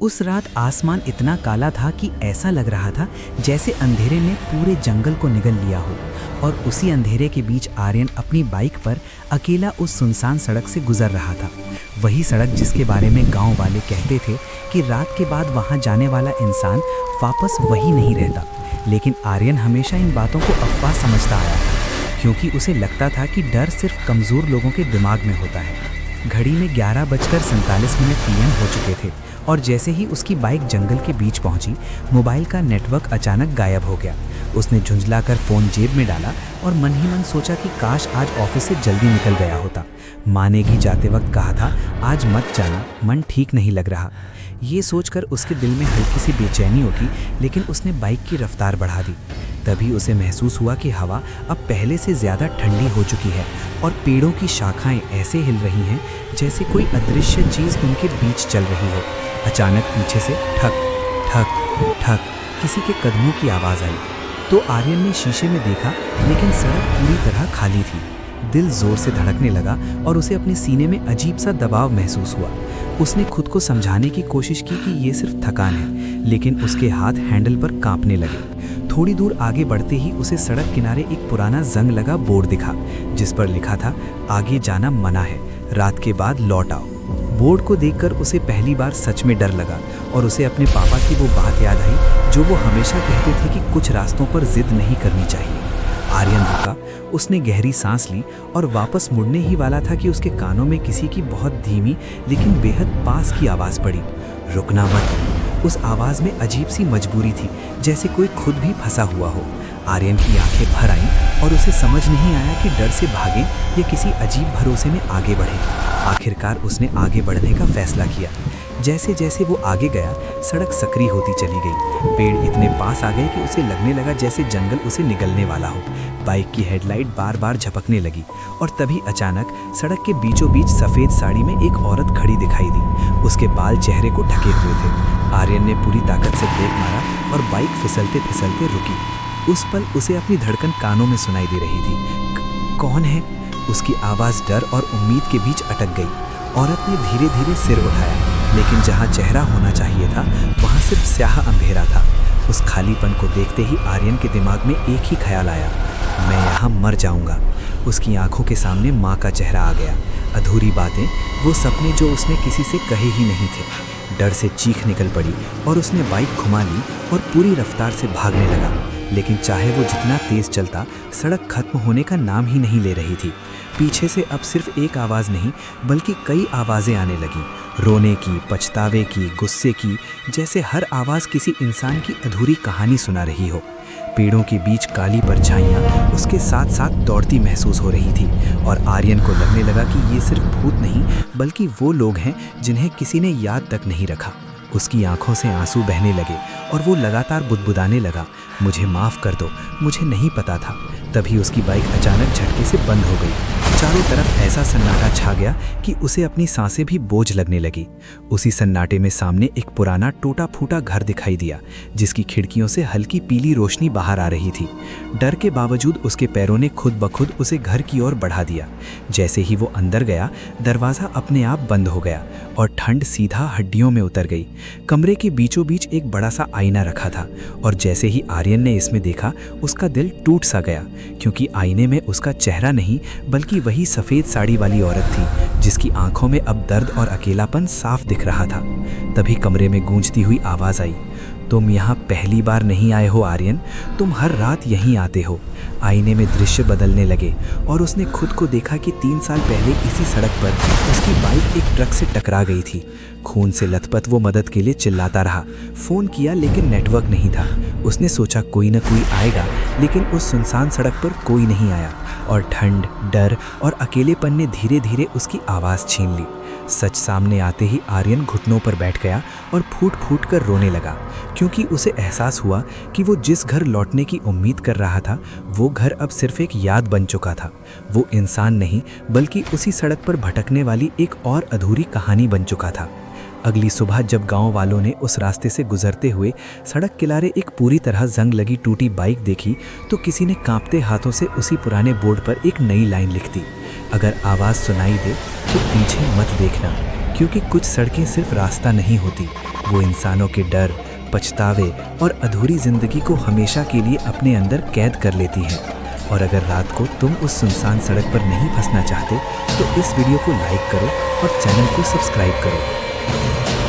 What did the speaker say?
उस रात आसमान इतना काला था कि ऐसा लग रहा था जैसे अंधेरे ने पूरे जंगल को निगल लिया हो। और उसी अंधेरे के बीच आर्यन अपनी बाइक पर अकेला उस सुनसान सड़क से गुजर रहा था। वही सड़क जिसके बारे में गांव वाले कहते थे कि रात के बाद वहां जाने वाला इंसान वापस वही नहीं रहता। लेकिन आर्यन हमेशा इन बातों को अफवाह समझता आया था, क्योंकि उसे लगता था कि डर सिर्फ कमज़ोर लोगों के दिमाग में होता है। घड़ी में 11:47 PM हो चुके थे और जैसे ही उसकी बाइक जंगल के बीच पहुंची, मोबाइल का नेटवर्क अचानक गायब हो गया। उसने झुंझलाकर फ़ोन जेब में डाला और मन ही मन सोचा कि काश आज ऑफिस से जल्दी निकल गया होता। माँ ने भी जाते वक्त कहा था, आज मत जाना, मन ठीक नहीं लग रहा। ये सोचकर उसके दिल में हल्की सी बेचैनी उठी, लेकिन उसने बाइक की रफ्तार बढ़ा दी। तभी उसे महसूस हुआ कि हवा अब पहले से ज़्यादा ठंडी हो चुकी है और पेड़ों की शाखाएं ऐसे हिल रही हैं जैसे कोई अदृश्य चीज़ उनके बीच चल रही हो। अचानक पीछे से ठक ठक ठक किसी के कदमों की आवाज़ आई तो आर्यन ने शीशे में देखा, लेकिन सड़क पूरी तरह खाली थी। दिल जोर से धड़कने लगा और उसे अपने सीने में अजीब सा दबाव महसूस हुआ। उसने खुद को समझाने की कोशिश की कि ये सिर्फ थकान है, लेकिन उसके हाथ हैंडल पर कांपने लगे। थोड़ी दूर आगे बढ़ते ही उसे सड़क किनारे एक पुराना जंग लगा बोर्ड दिखा, जिस पर लिखा था, आगे जाना मना है, रात के बाद लौट आओ। बोर्ड को देखकर उसे पहली बार सच में डर लगा और उसे अपने पापा की वो बात याद आई जो वो हमेशा कहते थे कि कुछ रास्तों पर जिद नहीं करनी चाहिए। आर्यन रुका, उसने गहरी सांस ली और वापस मुड़ने ही वाला था कि उसके कानों में किसी की बहुत धीमी लेकिन बेहद पास की आवाज़ पड़ी, रुकना मत। उस आवाज़ में अजीब सी मजबूरी थी, जैसे कोई खुद भी फंसा हुआ हो। आर्यन की आंखें भर आईं और उसे समझ नहीं आया कि डर से भागे या किसी अजीब भरोसे में आगे बढ़े। आखिरकार उसने आगे बढ़ने का फैसला किया। जैसे जैसे वो आगे गया, सड़क सक्रिय होती चली गई। पेड़ इतने पास आ गए कि उसे लगने लगा जैसे जंगल उसे निगलने वाला हो। बाइक की हेडलाइट बार बार झपकने लगी और तभी अचानक सड़क के बीचों बीच सफ़ेद साड़ी में एक औरत खड़ी दिखाई दी। उसके बाल चेहरे को ढके हुए थे। आर्यन ने पूरी ताकत से ब्रेक मारा और बाइक फिसलते फिसलते रुकी। उस पल उसे अपनी धड़कन कानों में सुनाई दे रही थी। कौन है? उसकी आवाज़ डर और उम्मीद के बीच अटक गई। औरत ने धीरे धीरे सिर उठाया, लेकिन जहाँ चेहरा होना चाहिए था वहाँ सिर्फ स्याह अंधेरा था। उस खालीपन को देखते ही आर्यन के दिमाग में एक ही ख्याल आया, मैं यहाँ मर जाऊँगा। उसकी आंखों के सामने माँ का चेहरा आ गया। अधूरी बातें, वो सपने जो उसने किसी से कहे ही नहीं थे। डर से चीख निकल पड़ी और उसने बाइक घुमा ली और पूरी रफ्तार से भागने लगा। लेकिन चाहे वो जितना तेज चलता, सड़क खत्म होने का नाम ही नहीं ले रही थी। पीछे से अब सिर्फ एक आवाज़ नहीं बल्कि कई आवाज़ें आने लगीं, रोने की, पछतावे की, गुस्से की, जैसे हर आवाज़ किसी इंसान की अधूरी कहानी सुना रही हो। पेड़ों के बीच काली परछाइयाँ उसके साथ साथ दौड़ती महसूस हो रही थी और आर्यन को लगने लगा कि ये सिर्फ भूत नहीं बल्कि वो लोग हैं जिन्हें किसी ने याद तक नहीं रखा। उसकी आंखों से आंसू बहने लगे और वो लगातार बुदबुदाने लगा, मुझे माफ़ कर दो, मुझे नहीं पता था। तभी उसकी बाइक अचानक झटके से बंद हो गई। चारों तरफ ऐसा सन्नाटा छा गया कि उसे अपनी सांसें भी बोझ लगने लगी। उसी सन्नाटे में सामने एक पुराना टूटा फूटा घर दिखाई दिया, जिसकी खिड़कियों से हल्की पीली रोशनी बाहर आ रही थी। डर के बावजूद उसके पैरों ने खुद ब खुद उसे घर की ओर बढ़ा दिया। जैसे ही वो अंदर गया, दरवाज़ा अपने आप बंद हो गया और ठंड सीधा हड्डियों में उतर गई। कमरे के बीचों बीच एक बड़ा सा आईना रखा था और जैसे ही आर्यन ने इसमें देखा, उसका दिल टूट सा गया, क्योंकि आईने में उसका चेहरा नहीं बल्कि वही सफ़ेद साड़ी वाली औरत थी, जिसकी आंखों में अब दर्द और अकेलापन साफ दिख रहा था। तभी कमरे में गूंजती हुई आवाज़ आई, तुम यहाँ पहली बार नहीं आए हो आर्यन, तुम हर रात यहीं आते हो। आईने में दृश्य बदलने लगे और उसने खुद को देखा कि 3 साल पहले इसी सड़क पर उसकी बाइक एक ट्रक से टकरा गई थी। खून से लथपथ वो मदद के लिए चिल्लाता रहा। फ़ोन किया लेकिन नेटवर्क नहीं था। उसने सोचा कोई न कोई आएगा, लेकिन उस सुनसान सड़क पर कोई नहीं आया और ठंड, डर और अकेलेपन ने धीरे धीरे उसकी आवाज़ छीन ली। सच सामने आते ही आर्यन घुटनों पर बैठ गया और फूट फूट कर रोने लगा, क्योंकि उसे एहसास हुआ कि वो जिस घर लौटने की उम्मीद कर रहा था, वो घर अब सिर्फ एक याद बन चुका था। वो इंसान नहीं बल्कि उसी सड़क पर भटकने वाली एक और अधूरी कहानी बन चुका था। अगली सुबह जब गांव वालों ने उस रास्ते से गुजरते हुए सड़क किनारे एक पूरी तरह जंग लगी टूटी बाइक देखी, तो किसी ने कांपते हाथों से उसी पुराने बोर्ड पर एक नई लाइन लिख दी, अगर आवाज़ सुनाई दे तो पीछे मत देखना, क्योंकि कुछ सड़कें सिर्फ रास्ता नहीं होती, वो इंसानों के डर, पछतावे और अधूरी जिंदगी को हमेशा के लिए अपने अंदर कैद कर लेती है। और अगर रात को तुम उस सुनसान सड़क पर नहीं फंसना चाहते तो इस वीडियो को लाइक करो और चैनल को सब्सक्राइब करो।